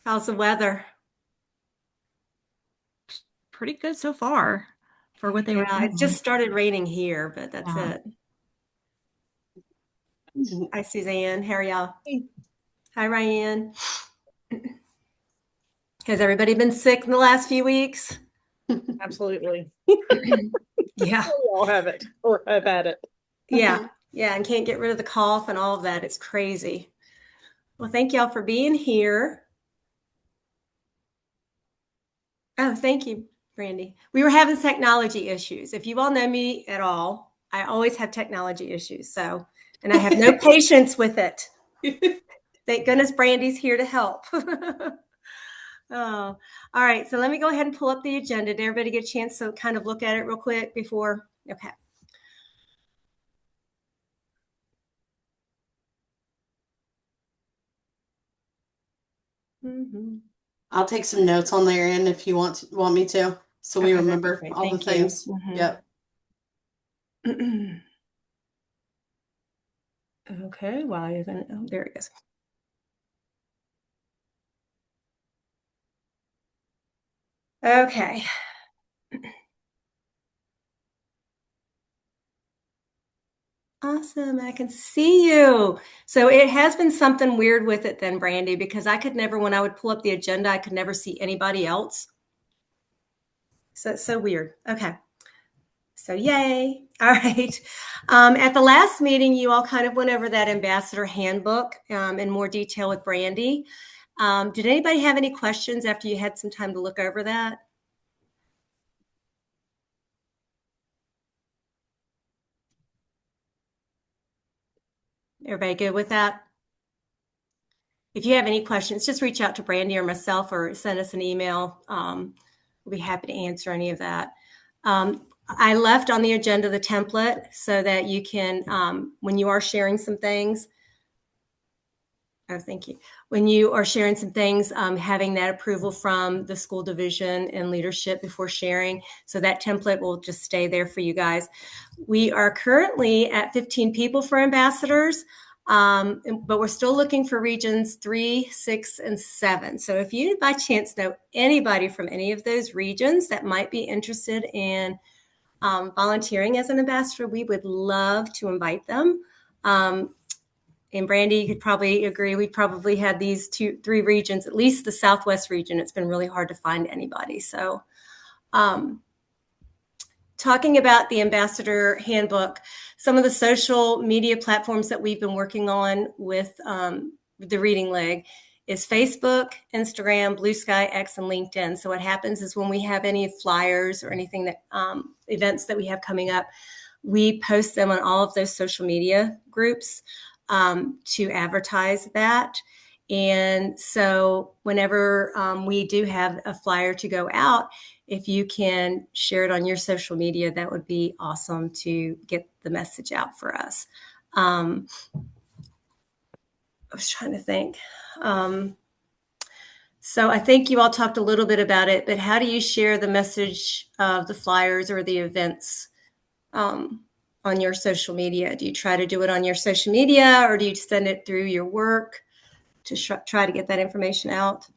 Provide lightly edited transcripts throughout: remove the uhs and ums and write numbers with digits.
How's the weather? Pretty good so far for what they were Yeah, it doing. just started raining here, but that's Yeah. it. Hi, Suzanne. How are y'all? Hi, Ryan. Has everybody been sick in the last few weeks? Absolutely. Yeah. We all have it or have had it. Yeah. Yeah. And can't get rid of the cough and all of that. It's crazy. Well, thank y'all for being here. Oh, thank you, Brandy. We were having technology issues. If you all know me at all, I always have technology issues. So, and I have no patience with it. Thank goodness Brandy's here to help. Oh, all right. So let me go ahead and pull up the agenda. Did everybody get a chance to kind of look at it real quick before? Okay. I'll take some notes on there end if you want me to, so we Okay, that'd be remember great. all the Thank you. things. Yep. Okay, why isn't it? Oh, there it is. Okay. Awesome. I can see you. So it has been something weird with it then, Brandy, because I could never, when I would pull up the agenda, I could never see anybody else. So it's so weird. Okay. So yay. All right. At the last meeting, you all kind of went over that ambassador handbook in more detail with Brandy. Did anybody have any questions after you had some time to look over that? Everybody good with that? If you have any questions, just reach out to Brandy or myself or send us an email. We'll be happy to answer any of that. I left on the agenda the template so that you can, when you are sharing some things, oh, thank you. When you are sharing some things, having that approval from the school division and leadership before sharing. So that template will just stay there for you guys. We are currently at 15 people for ambassadors, but we're still looking for regions 3, 6, and 7. So if you by chance know anybody from any of those regions that might be interested in volunteering as an ambassador, we would love to invite them. And Brandy, you could probably agree, we probably had these 2, 3 regions, at least the Southwest region. It's been really hard to find anybody. So talking about the ambassador handbook, some of the social media platforms that we've been working on with the Reading Leg is Facebook, Instagram, Blue Sky, X, and LinkedIn. So what happens is when we have any flyers or anything that events that we have coming up, we post them on all of those social media groups to advertise that. And so whenever we do have a flyer to go out, if you can share it on your social media, that would be awesome to get the message out for us. I was trying to think. So I think you all talked a little bit about it, but how do you share the message of the flyers or the events on your social media? Do you try to do it on your social media, or do you send it through your work to try to get that information out?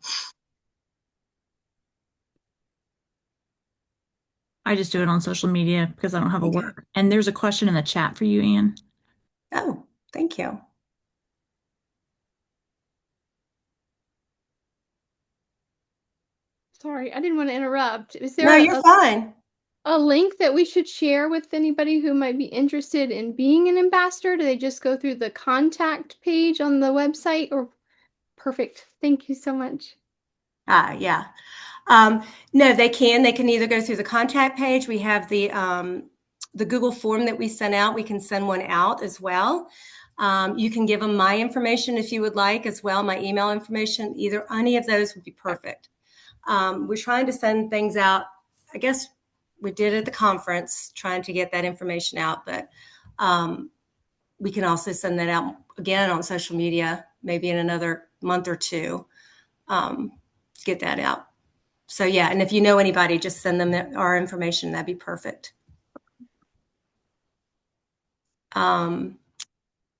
I just do it on social media because I don't have a Okay. work. And there's a question in the chat for you, Anne. Oh, thank you. Sorry, I didn't want to interrupt. Is No, there you're fine. a link that we should share with anybody who might be interested in being an ambassador? Do they just go through the contact page on the website? Or perfect. Thank you so much. Yeah. No, they can. They can either go through the contact page. We have the Google form that we sent out. We can send one out as well. You can give them my information if you would like as well, my email information. Either any of those would be perfect. We're trying to send things out. I guess we did at the conference, trying to get that information out, but we can also send that out again on social media, maybe in another month or two, to get that out. So yeah, and if you know anybody, just send them our information. That'd be perfect.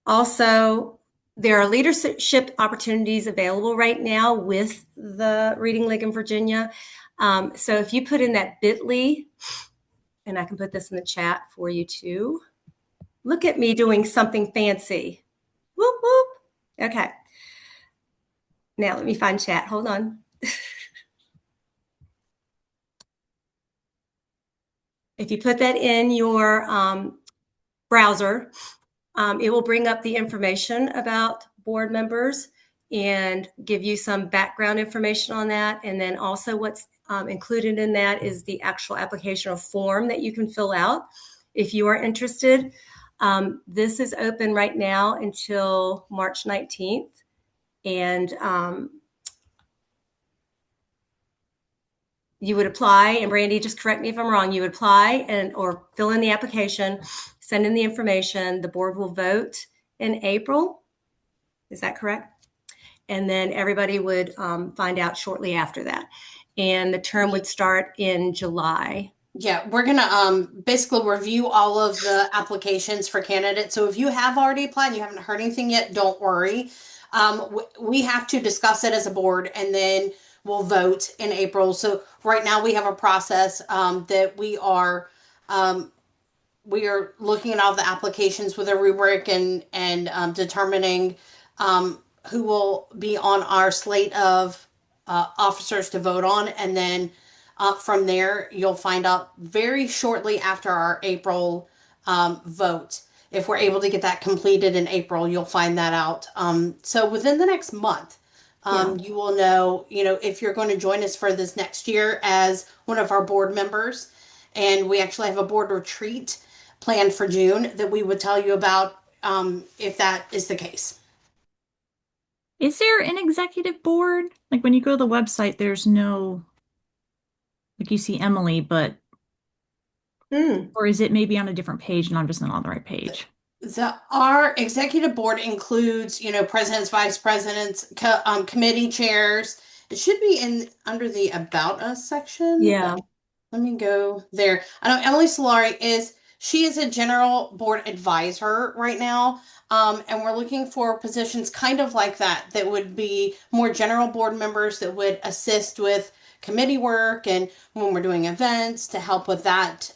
Also, There are leadership opportunities available right now with the Reading League in Virginia. So if you put in that bit.ly, and I can put this in the chat for you too. Look at me doing something fancy. Whoop, whoop. Okay. Now let me find chat. Hold on. If you put that in your browser, it will bring up the information about board members and give you some background information on that. And then also what's included in that is the actual application form that you can fill out if you are interested. This is open right now until March 19th. And you would apply, and Brandy, just correct me if I'm wrong, you would apply or fill in the application, send in the information. The board will vote in April. Is that correct? And then everybody would find out shortly after that. And the term would start in July. Yeah, we're gonna basically review all of the applications for candidates. So if you have already applied and you haven't heard anything yet, don't worry. We have to discuss it as a board, and then we'll vote in April. So right now we have a process that we are looking at all the applications with a rubric and determining who will be on our slate of officers to vote on, and then from there you'll find out very shortly after our April vote. If we're able to get that completed in April, you'll find that out. So within the next month, you will know, if you're going to join us for this next year as one of our board members. And we actually have a board retreat planned for June that we would tell you about if that is the case. Is there an executive board? Like when you go to the website, there's no, like you see Emily, but, or is it maybe on a different page and I'm just not on the right page? Our executive board includes, presidents, vice presidents, committee chairs. It should be under the About Us section. Yeah. Let me go there. I know Emily Solari she is a general board advisor right now. And we're looking for positions kind of like that would be more general board members that would assist with committee work and when we're doing events to help with that,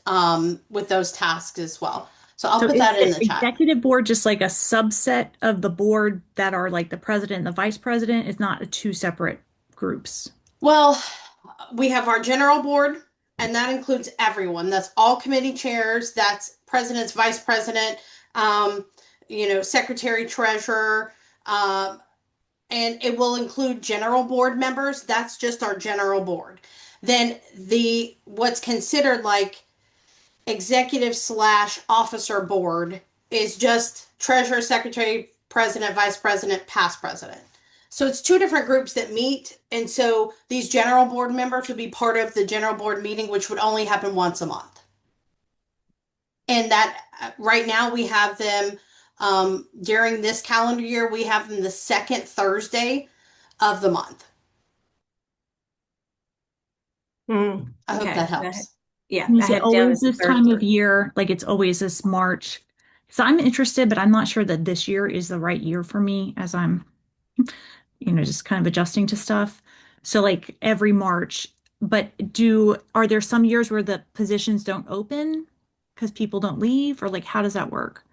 with those tasks as well. So I'll put that in the chat. Executive board just like a subset of the board that are like the president and the vice president? It's not two separate groups. Well, we have our general board, and that includes everyone. That's all committee chairs. That's presidents, vice president, secretary, treasurer, and it will include general board members. That's just our general board. Then what's considered like executive / officer board is just treasurer, secretary, president, vice president, past president. So it's two different groups that meet. And so these general board members would be part of the general board meeting, which would only happen once a month. And that right now we have them during this calendar year, we have them the second Thursday of the month. I hope that helps. Yeah. Is it always this time of year? Like it's always this March? So I'm interested, but I'm not sure that this year is the right year for me as I'm, just kind of adjusting to stuff. So like every March, but are there some years where the positions don't open because people don't leave, or like how does that work?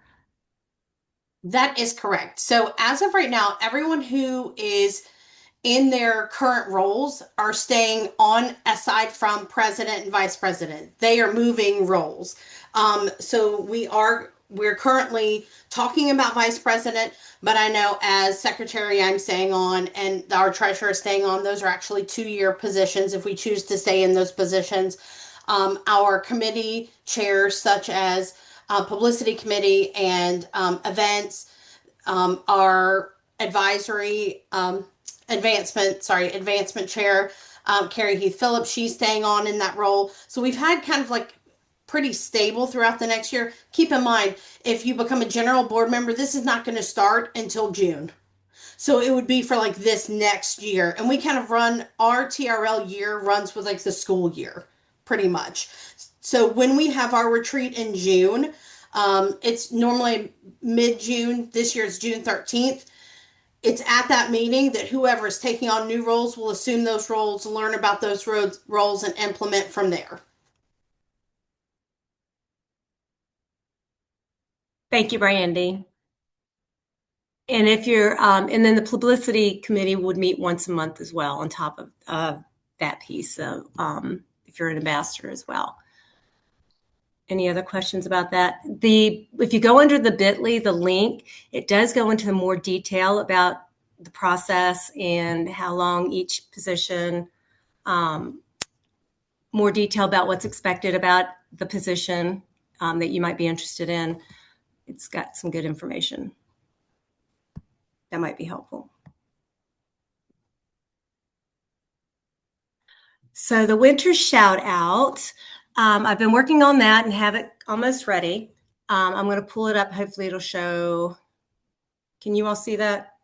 That is correct. So as of right now, everyone who is in their current roles are staying on aside from president and vice president. They are moving roles. So we're currently talking about vice president, but I know as secretary I'm staying on and our treasurer is staying on. Those are actually 2-year positions if we choose to stay in those positions. Our committee chairs such as Publicity Committee and events, our advisory advancement chair, Carrie Heath Phillips, she's staying on in that role. So we've had kind of like pretty stable throughout the next year. Keep in mind, if you become a general board member, this is not going to start until June. So it would be for like this next year. And we kind of run our TRL year runs with like the school year pretty much. So when we have our retreat in June, it's normally mid-June. This year it's June 13th. it's at that meeting that whoever is taking on new roles will assume those roles, learn about those roles, and implement from there. Thank you, Brandy. And if you're, and then the publicity committee would meet once a month as well on top of that piece. So if you're an ambassador as well. Any other questions about that? If you go under the bit.ly, the link, it does go into more detail about the process and how long each position, more detail about what's expected about the position that you might be interested in. It's got some good information that might be helpful. So the winter shout out, I've been working on that and have it almost ready. I'm going to pull it up. Hopefully it'll show. Can you all see that?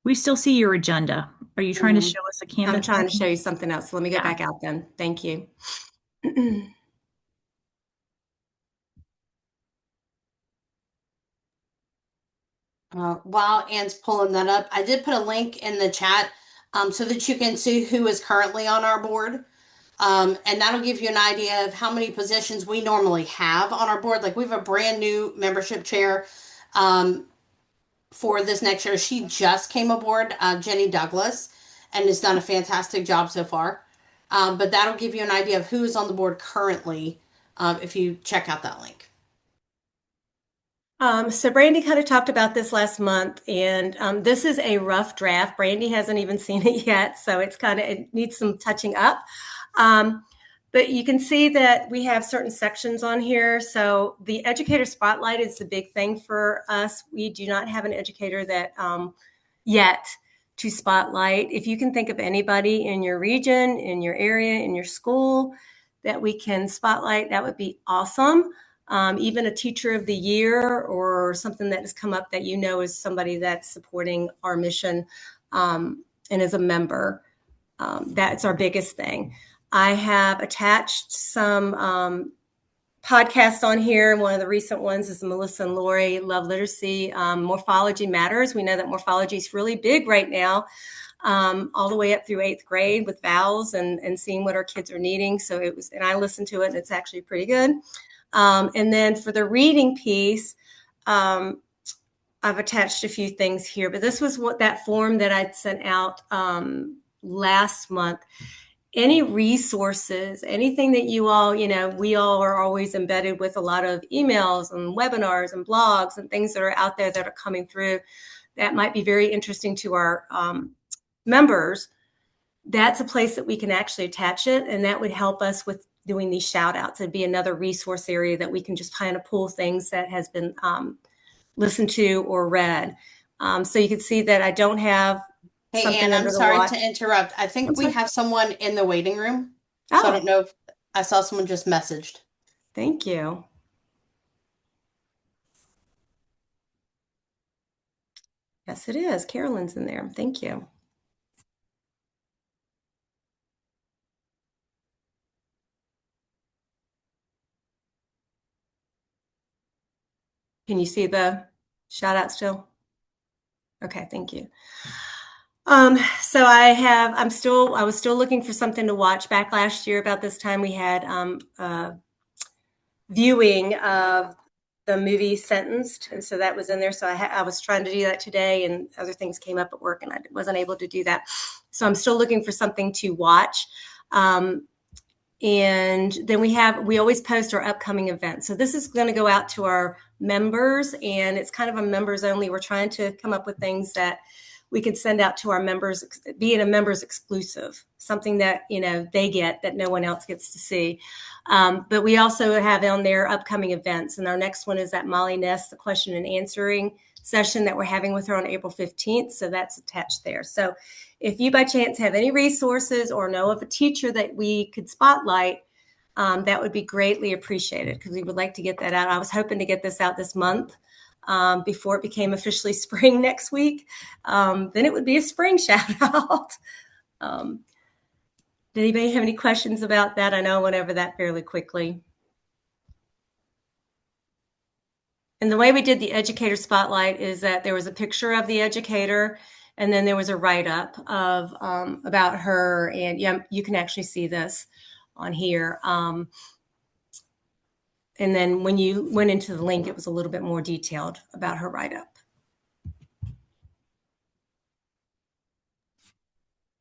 We still see your agenda. Are you trying to show us a Canvas? I'm trying to show you something else. So let me get back out then. Thank you. While Ann's pulling that up, I did put a link in the chat so that you can see who is currently on our board. And that'll give you an idea of how many positions we normally have on our board. Like we have a brand new membership chair for this next year. She just came aboard, Jenny Douglas, and has done a fantastic job so far. But that'll give you an idea of who is on the board currently if you check out that link. So Brandy kind of talked about this last month, and this is a rough draft. Brandy hasn't even seen it yet, so it needs some touching up. But you can see that we have certain sections on here. So the educator spotlight is the big thing for us. We do not have an educator that yet to spotlight. If you can think of anybody in your region, in your area, in your school that we can spotlight, that would be awesome. Even a teacher of the year or something that has come up that you know is somebody that's supporting our mission and is a member. That's our biggest thing. I have attached some podcasts on here. One of the recent ones is Melissa and Lori Love Literacy. Morphology Matters. We know that morphology is really big right now, all the way up through 8th grade with vowels and seeing what our kids are needing. So and I listened to it, and it's actually pretty good. And then for the reading piece, I've attached a few things here, but this was that form that I'd sent out last month. Any resources, anything that you all, we all are always embedded with a lot of emails and webinars and blogs and things that are out there that are coming through that might be very interesting to our members. That's a place that we can actually attach it, and that would help us with doing these shout outs. It'd be another resource area that we can just kind of pull things that has been listened to or read. So you can see that I don't have Hey, Ann, I'm sorry to interrupt. I think we have someone in the waiting room. So I don't know if I saw someone just messaged. Thank you. Yes, it is. Carolyn's in there. Thank you. Can you see the shout out still? Okay, thank you. So I was still looking for something to watch. Back last year about this time, we had viewing of the movie Sentenced, and so that was in there. So I was trying to do that today, and other things came up at work, and I wasn't able to do that. So I'm still looking for something to watch. And then we always post our upcoming events. So this is going to go out to our members, and it's kind of a members only. We're trying to come up with things that we could send out to our members, being a members exclusive, something that, they get that no one else gets to see. But we also have on there upcoming events. And our next one is that Molly Ness, the question and answering session that we're having with her on April 15th. So that's attached there. So if you by chance have any resources or know of a teacher that we could spotlight, that would be greatly appreciated because we would like to get that out. I was hoping to get this out this month before it became officially spring next week. Then it would be a spring shout out. Did anybody have any questions about that? I know I went over that fairly quickly. And the way we did the educator spotlight is that there was a picture of the educator, and then there was a write-up of about her. And yeah, you can actually see this on here. And then when you went into the link, it was a little bit more detailed about her write-up.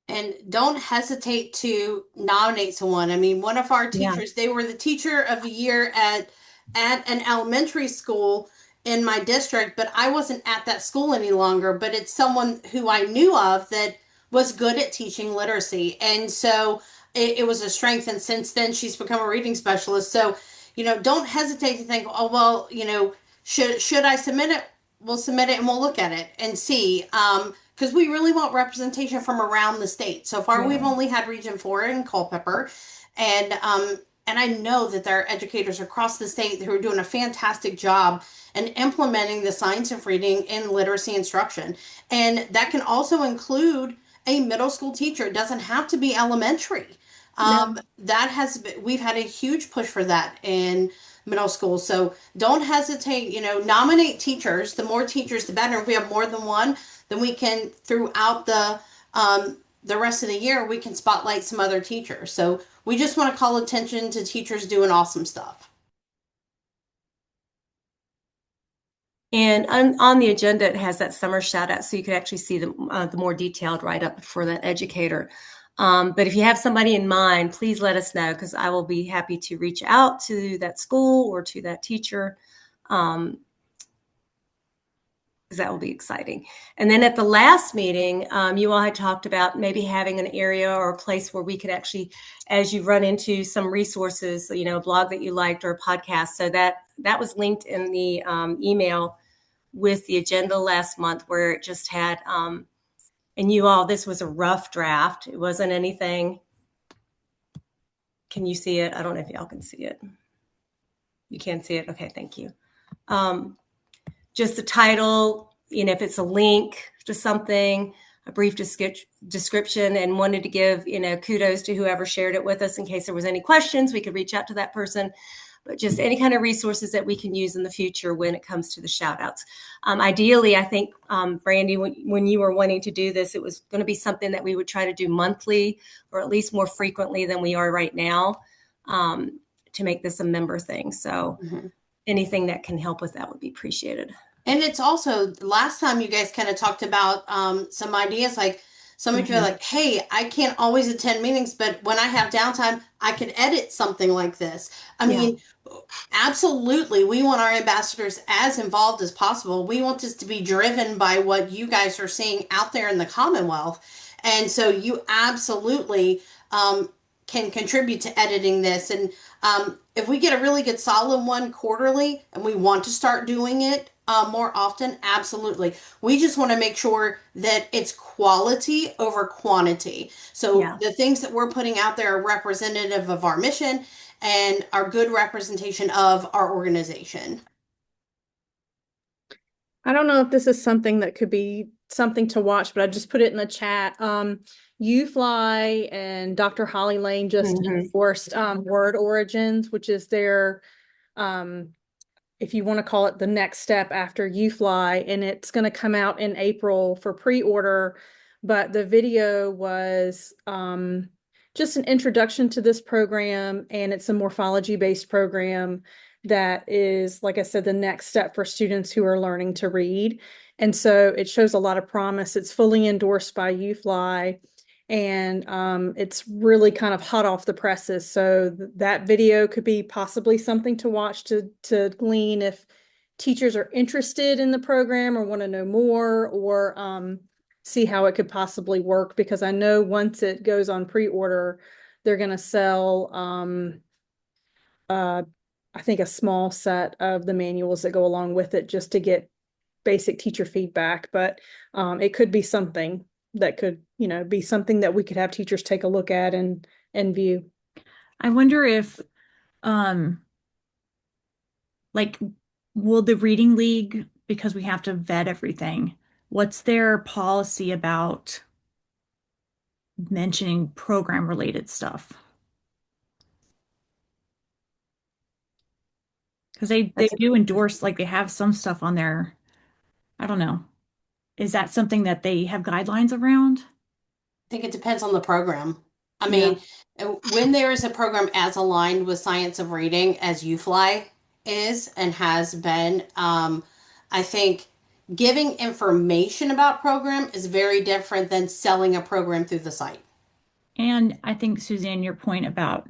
And don't hesitate to nominate someone. I mean, one of our Yeah. teachers, they were the teacher of the year at an elementary school in my district, but I wasn't at that school any longer. But it's someone who I knew of that was good at teaching literacy. And so it was a strength. And since then, she's become a reading specialist. So, don't hesitate to think, oh, well, should I submit it? We'll submit it and we'll look at it and see. Because we really want representation from around the state. So far, we've only had Region 4 in Culpeper, and I know that there are educators across the state who are doing a fantastic job in implementing the science of reading in literacy instruction, and that can also include a middle school teacher. It doesn't have to be elementary. No. We've had a huge push for that in middle school. So don't hesitate. Nominate teachers. The more teachers, the better. If we have more than one, then we can, throughout the rest of the year, we can spotlight some other teachers. So we just want to call attention to teachers doing awesome stuff. And on the agenda, it has that summer shout out, so you can actually see the more detailed write-up for that educator. But if you have somebody in mind, please let us know, because I will be happy to reach out to that school or to that teacher. That will be exciting. And then at the last meeting, you all had talked about maybe having an area or a place where we could actually, as you run into some resources, a blog that you liked or a podcast. So that was linked in the email with the agenda last month, where it just had, and you all, this was a rough draft. It wasn't anything. Can you see it? I don't know if y'all can see it. You can't see it? Okay, thank you. Just the title, if it's a link to something, a brief description, and wanted to give, kudos to whoever shared it with us in case there was any questions, we could reach out to that person. But just any kind of resources that we can use in the future when it comes to the shout outs. Ideally, I think, Brandy, when you were wanting to do this, it was going to be something that we would try to do monthly, or at least more frequently than we are right now, to make this a member thing. So anything that can help with that would be appreciated. And it's also, last time you guys kind of talked about some ideas, like some of you are like, hey, I can't always attend meetings, but when I have downtime, I can edit something like this. I mean, absolutely. We want our ambassadors as involved as possible. We want this to be driven by what you guys are seeing out there in the Commonwealth. And so you absolutely can contribute to editing this. And if we get a really good solid one quarterly and we want to start doing it more often, absolutely. We just want to make sure that it's quality over quantity. So the things that we're putting out there are representative of our mission and are good representation of our organization. I don't know if this is something that could be something to watch, but I just put it in the chat. UFly and Dr. Holly Lane just enforced word origins, which is their if you want to call it the next step after UFly, and it's going to come out in April for pre-order. But the video was just an introduction to this program, and it's a morphology-based program that is, like I said, the next step for students who are learning to read. And so it shows a lot of promise. It's fully endorsed by UFly, and it's really kind of hot off the presses. So that video could be possibly something to watch to glean if teachers are interested in the program or want to know more, or see how it could possibly work. Because I know once it goes on pre-order, they're going to sell, I think, a small set of the manuals that go along with it, just to get basic teacher feedback. But it could be something that could, be something that we could have teachers take a look at and view. I wonder if, will the Reading League, because we have to vet everything, what's their policy about mentioning program related stuff? Because they do endorse, like they have some stuff on there. I don't know. Is that something that they have guidelines around? I think it depends on the program. I Yeah. mean, when there is a program as aligned with science of reading as UFly is and has been, I think giving information about program is very different than selling a program through the site. And I think Suzanne, your point about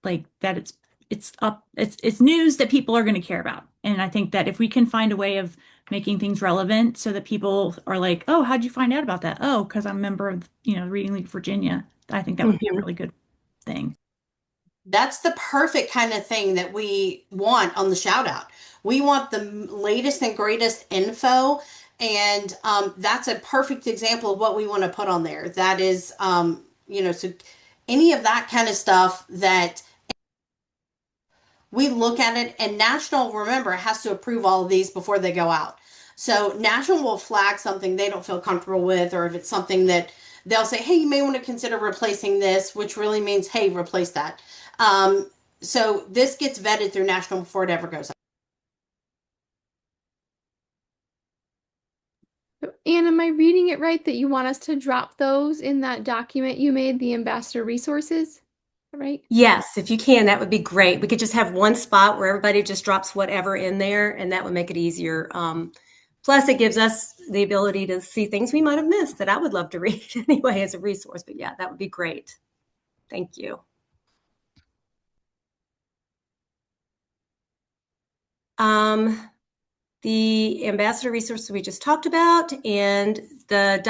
like that it's news that people are going to care about. And I think that if we can find a way of making things relevant so that people are like, oh, how'd you find out about that? Oh, because I'm a member of, Reading League Virginia. I think that would be a really good thing. That's the perfect kind of thing that we want on the shout out. We want the latest and greatest info. And that's a perfect example of what we want to put on there. That is, so any of that kind of stuff that we look at it, and National, remember, has to approve all of these before they go out. So National will flag something they don't feel comfortable with, or if it's something that they'll say, hey, you may want to consider replacing this, which really means, hey, replace that. So this gets vetted through National before it ever goes out. Anne, am I reading it right that you want us to drop those in that document you made, the ambassador resources? Right? Yes, if you can, that would be great. We could just have one spot where everybody just drops whatever in there, and that would make it easier. Plus, it gives us the ability to see things we might have missed that I would love to read anyway as a resource. But yeah, that would be great. Thank you. The ambassador resource we just talked about, and the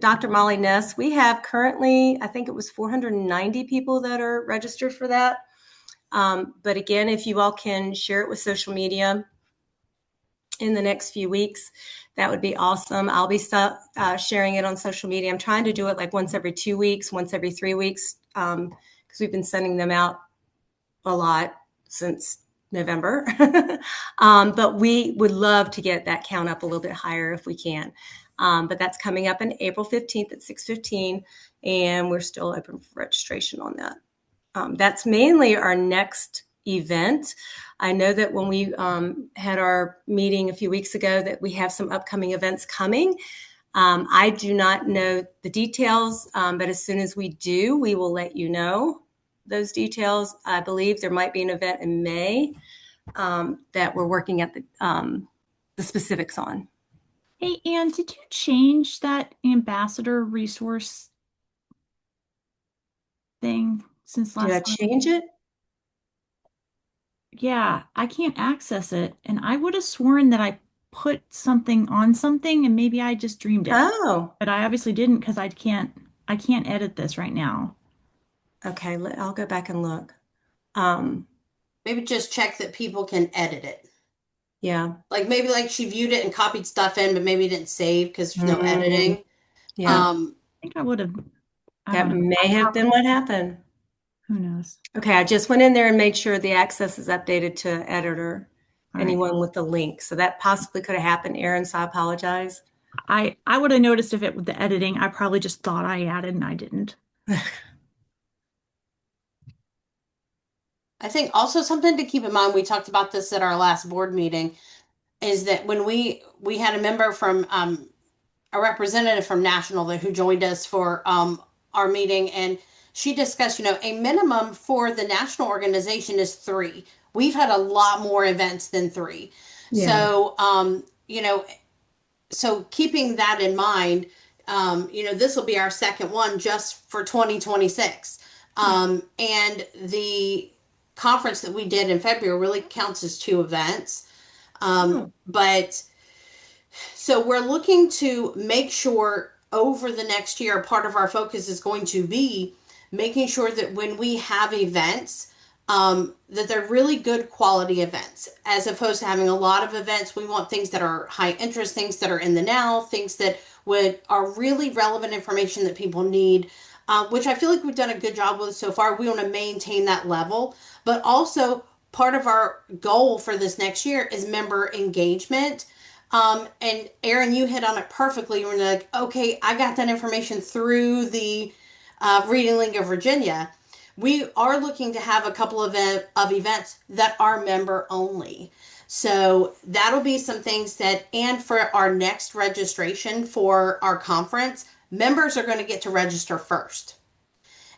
Dr. Molly Ness, we have currently, I think it was 490 people that are registered for that. But again, if you all can share it with social media in the next few weeks, that would be awesome. I'll be sharing it on social media. I'm trying to do it like once every 2 weeks, once every 3 weeks, because we've been sending them out a lot since November. But we would love to get that count up a little bit higher if we can. But that's coming up in April 15th at 6:15, and we're still open for registration on that. That's mainly our next event. I know that when we had our meeting a few weeks ago that we have some upcoming events coming. I do not know the details, but as soon as we do, we will let you know those details. I believe there might be an event in May that we're working at the specifics on. Hey, Anne, did you change that ambassador resource thing since last Did I time? change it? Yeah, I can't access it. And I would have sworn that I put something on something and maybe I just dreamed it. Oh, But I obviously didn't because I can't edit this right now. okay. I'll go back and look. Maybe just check that people can edit it. Yeah. Like maybe like she viewed it and copied stuff in, but maybe didn't save because there's no editing. Yeah. I think I would have, I That don't know. may have been what happened. Who knows? Okay, I just went in there and made sure the access is updated to editor, All right. anyone with the link. So that possibly could have happened, Erin, so I apologize. I would have noticed if it with the editing. I probably just thought I added and I didn't. I think also something to keep in mind, we talked about this at our last board meeting, is that when we had a member from a representative from National who joined us for our meeting, and she discussed, a minimum for the national organization is 3. We've had a lot more events than 3. Yeah. So, so keeping that in mind, this will be our second one just for 2026. And the conference that we did in February really counts as 2 events. But so we're looking to make sure over the next year, part of our focus is going to be making sure that when we have events, that they're really good quality events, as opposed to having a lot of events. We want things that are high interest, things that are in the now, things that are really relevant information that people need, which I feel like we've done a good job with so far. We want to maintain that level, but also part of our goal for this next year is member engagement. And Erin, you hit on it perfectly. You're like, okay, I got that information through the Reading League of Virginia. we are looking to have a couple of events that are member only. So that'll be some things that, and for our next registration for our conference, members are going to get to register first.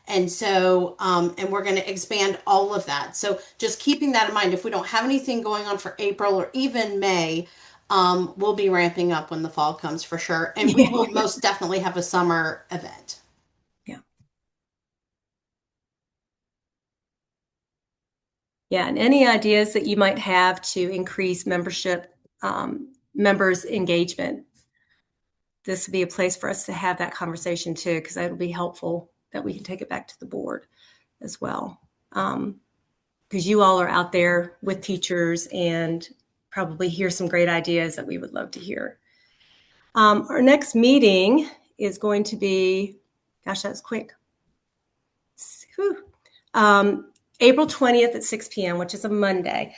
And so, and we're going to expand all of that. So just keeping that in mind, if we don't have anything going on for April or even May, we'll be ramping up when the fall comes for sure. And we will most definitely have a summer event. Yeah. Yeah. And any ideas that you might have to increase membership, members' engagement, this would be a place for us to have that conversation too, because that'll be helpful that we can take it back to the board as well. Because you all are out there with teachers and probably hear some great ideas that we would love to hear. Our next meeting is going to be, gosh, that was quick. April 20th at 6 p.m., which is a Monday.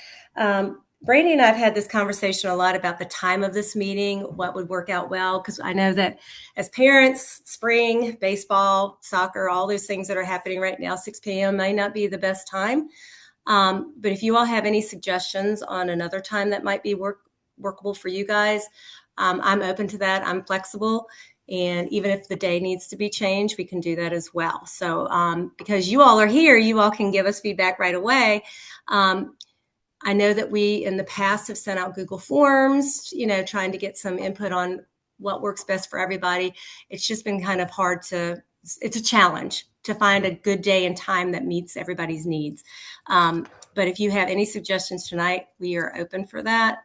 Brady and I have had this conversation a lot about the time of this meeting, what would work out well, because I know that as parents, spring, baseball, soccer, all those things that are happening right now, 6 p.m. may not be the best time. But if you all have any suggestions on another time that might be workable for you guys, I'm open to that. I'm flexible. And even if the day needs to be changed, we can do that as well. So because you all are here, you all can give us feedback right away. I know that we in the past have sent out Google Forms, trying to get some input on what works best for everybody. It's just been kind of hard it's a challenge to find a good day and time that meets everybody's needs. But if you have any suggestions tonight, we are open for that.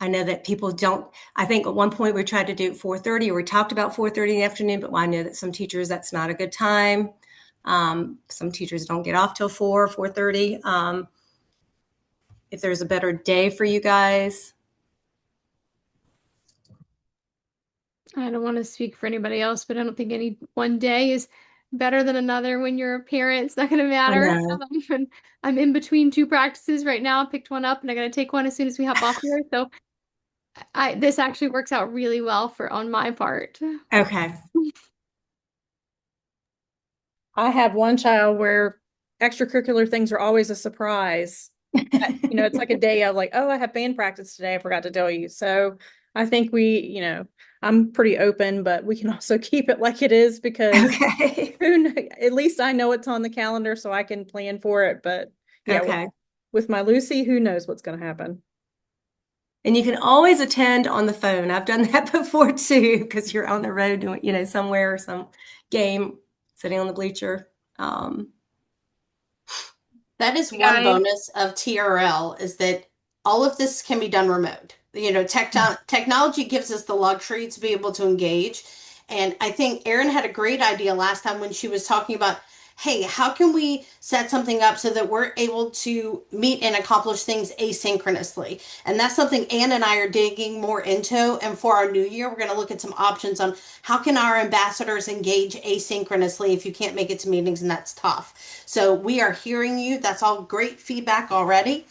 I know that people don't, I think at one point we tried to do 4:30, or we talked about 4:30 in the afternoon, but I know that some teachers, that's not a good time. Some teachers don't get off till 4:30. If there's a better day for you guys. I don't want to speak for anybody else, but I don't think any one day is better than another when you're a parent. It's not going to matter. I'm in between two practices right now. I picked one up and I got to take one as soon as we hop off here. So this actually works out really well on my part. Okay. I have one child where extracurricular things are always a surprise. It's like a day of like, oh, I have band practice today. I forgot to tell you. So I think I'm pretty open, but we can also keep it like it is because at least I know it's on the calendar so I can plan for it. But yeah, with my Lucy, who knows what's going to happen. And you can always attend on the phone. I've done that before too, because you're on the road doing, somewhere or some game, sitting on the bleacher. That is one bonus of TRL, is that all of this can be done remote. Technology gives us the luxury to be able to engage. And I think Erin had a great idea last time when she was talking about, hey, how can we set something up so that we're able to meet and accomplish things asynchronously? And that's something Ann and I are digging more into. And for our new year, we're going to look at some options on how can our ambassadors engage asynchronously if you can't make it to meetings and that's tough. So we are hearing you. That's all great feedback already.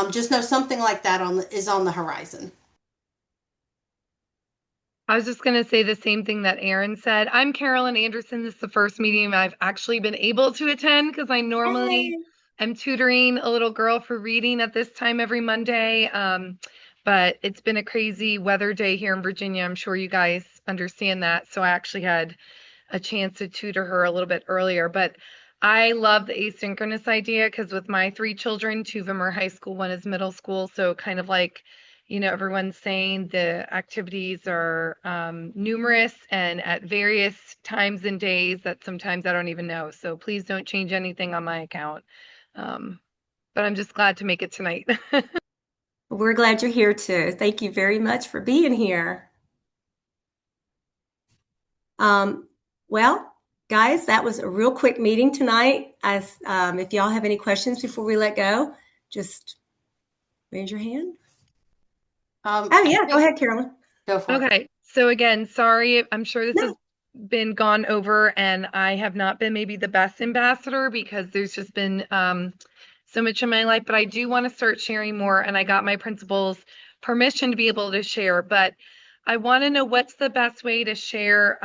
Just know something like that is on the horizon. I was just going to say the same thing that Erin said. I'm Carolyn Anderson. This is the first meeting I've actually been able to attend because I normally am tutoring a little girl for reading at this time every Monday. But it's been a crazy weather day here in Virginia. I'm sure you guys understand that. So I actually had a chance to tutor her a little bit earlier. But I love the asynchronous idea because with my 3 children, 2 of them are high school, 1 is middle school. So kind of like, everyone's saying the activities are numerous and at various times and days that sometimes I don't even know. So please don't change anything on my account. But I'm just glad to make it tonight. We're glad you're here too. Thank you very much for being here. Well, guys, that was a real quick meeting tonight. If y'all have any questions before we let go, just raise your hand. Go ahead, Carolyn. Go for it. Okay, so again, sorry, I'm sure this has been gone over and I have not been maybe the best ambassador because there's just been so much in my life, but I do want to start sharing more and I got my principal's permission to be able to share. But I want to know what's the best way to share,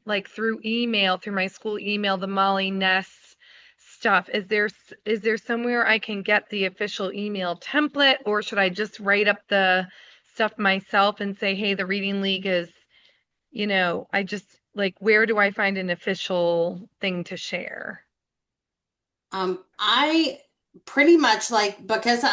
like through email, through my school email, the Molly Ness stuff. Is there somewhere I can get the official email template, or should I just write up the stuff myself and say, hey, the Reading League is, I just like, where do I find an official thing to share? I pretty much like because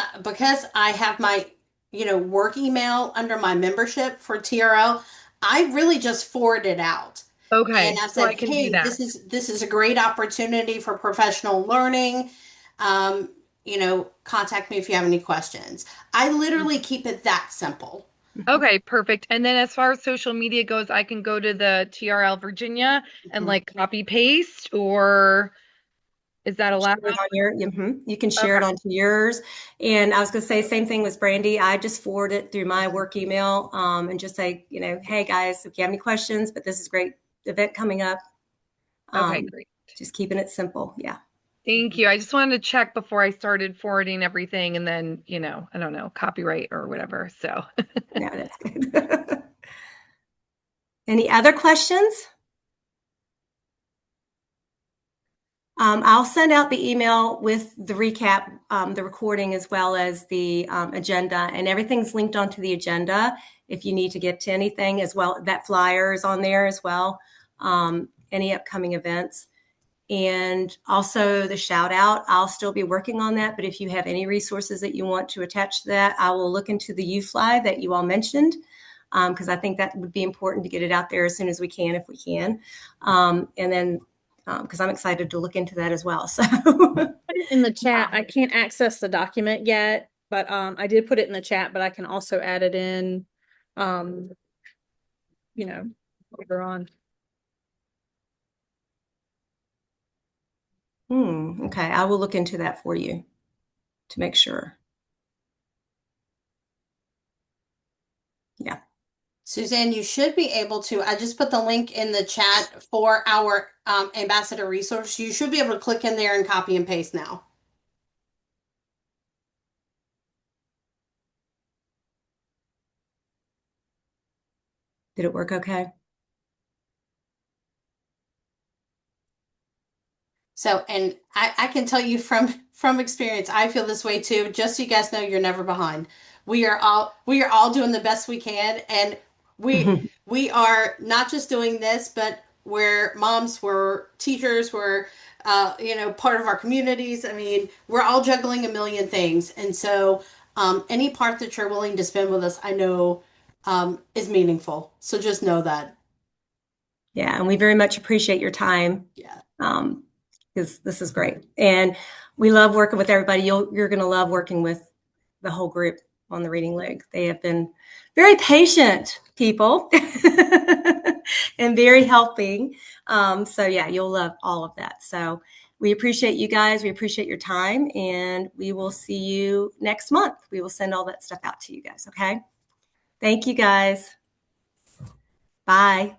I have my work email under my membership for TRL, I really just forward it out. And Okay, I so said, I can do hey, that. this is a great opportunity for professional learning. Contact me if you have any questions. I literally keep it that simple. Okay, perfect. And then as far as social media goes, I can go to the TRL Virginia and Mhm. like copy paste, or is that allowed? Share it on you can share it Okay. onto yours. And I was going to say same thing with Brandy. I just forward it through my work email and just say, hey guys, if you have any questions, but this is great event coming up. Okay, great. Just keeping it simple. Yeah. Thank you. I just wanted to check before I started forwarding everything and then, I don't know, copyright or whatever. So Yeah, that's good. Any other questions? I'll send out the email with the recap, the recording, as well as the agenda, and everything's linked onto the agenda. If you need to get to anything as well, that flyer is on there as well. Any upcoming events. And also the shout out, I'll still be working on that. But if you have any resources that you want to attach to that, I will look into the UFly that you all mentioned, because I think that would be important to get it out there as soon as we can, if we can. And then because I'm excited to look into that as well. So In the chat, I can't access the document yet, but I did put it in the chat, but I can also add it in, later on. okay, I will look into that for you to make sure. Yeah. Suzanne, you should be able to. I just put the link in the chat for our ambassador resource. You should be able to click in there and copy and paste now. Did it work okay? So, and I can tell you from experience, I feel this way too. Just so you guys know, you're never behind. We are all doing the best we can, and we are not just doing this, but we're moms, we're teachers, we're part of our communities. I mean, we're all juggling a million things, and so any part that you're willing to spend with us, I know is meaningful. So just know that. Yeah, and we very much appreciate your time. Yeah. Because this is great. And we love working with everybody. You're going to love working with the whole group on the Reading League. They have been very patient people and very helping. So yeah, you'll love all of that. So we appreciate you guys. We appreciate your time, and we will see you next month. We will send all that stuff out to you guys. Okay. Thank you guys. Bye.